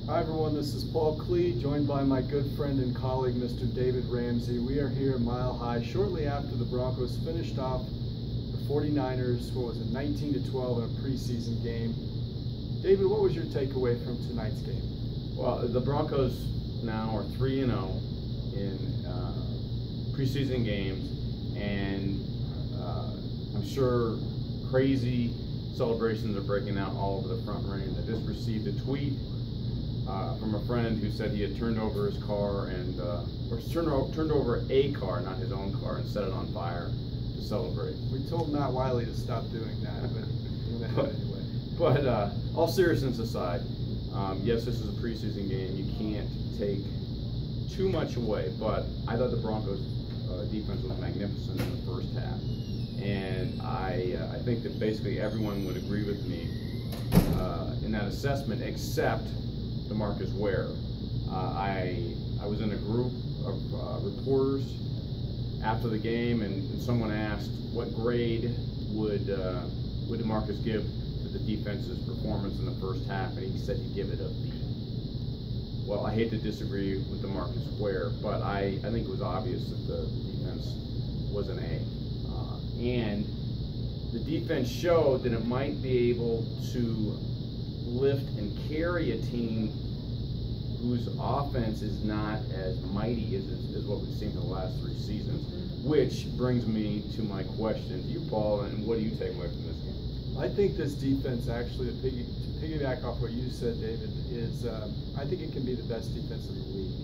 Hi everyone, this is Paul Klee, joined by my good friend and colleague, Mr. David Ramsey. We are here at Mile High shortly after the Broncos finished off the 49ers, 19-12 in a preseason game. David, what was your takeaway from tonight's game? Well, the Broncos now are 3-0 in preseason games, and I'm sure crazy celebrations are breaking out all over the front range. I just received a tweet from a friend who said he had turned over his car or turned over a car, not his own car, and set it on fire to celebrate. We told Matt Wiley to stop doing that, but he went ahead anyway. But all seriousness aside, yes, this is a preseason game. You can't take too much away, but I thought the Broncos defense was magnificent in the first half. And I think that basically everyone would agree with me in that assessment, except DeMarcus Ware. I was in a group of reporters after the game, and someone asked what grade would DeMarcus give to the defense's performance in the first half, and he said he'd give it a B. Well, I hate to disagree with DeMarcus Ware, but I think it was obvious that the defense was an A. And the defense showed that it might be able to lift and carry a team whose offense is not as mighty as what we've seen in the last 3 seasons. Which brings me to my question to you, Paul, and what do you take away from this game? I think this defense, actually, to piggyback off what you said, David, is I think it can be the best defense in the league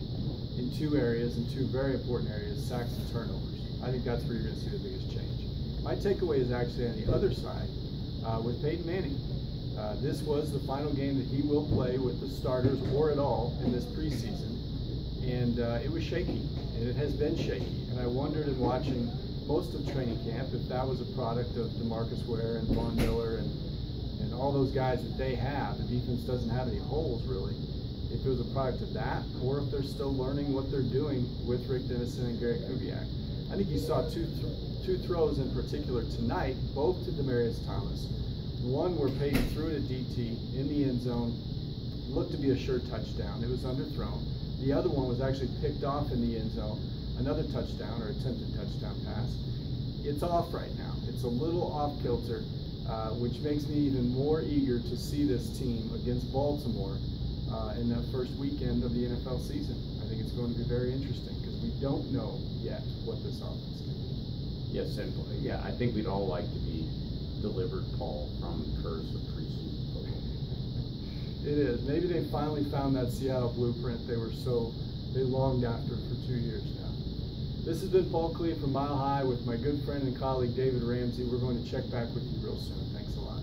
in 2 areas, in 2 very important areas: sacks and turnovers. I think that's where you're going to see the biggest change. My takeaway is actually on the other side with Peyton Manning. This was the final game that he will play with the starters or at all in this preseason, and it was shaky, and it has been shaky. And I wondered in watching most of training camp if that was a product of DeMarcus Ware and Von Miller and all those guys that they have. The defense doesn't have any holes really. If it was a product of that, or if they're still learning what they're doing with Rick Dennison and Gary Kubiak. I think you saw two throws in particular tonight, both to Demaryius Thomas. One where Peyton threw it at DT in the end zone, looked to be a sure touchdown. It was underthrown. The other one was actually picked off in the end zone, another touchdown or attempted touchdown pass. It's off right now. It's a little off kilter, which makes me even more eager to see this team against Baltimore in that first weekend of the NFL season. I think it's going to be very interesting because we don't know yet what this offense can be. Yes, and yeah, I think we'd all like to be delivered, Paul, from the curse of preseason football. It is. Maybe they finally found that Seattle blueprint they longed after for 2 years now. This has been Paul Klee from Mile High with my good friend and colleague David Ramsey. We're going to check back with you real soon. Thanks a lot.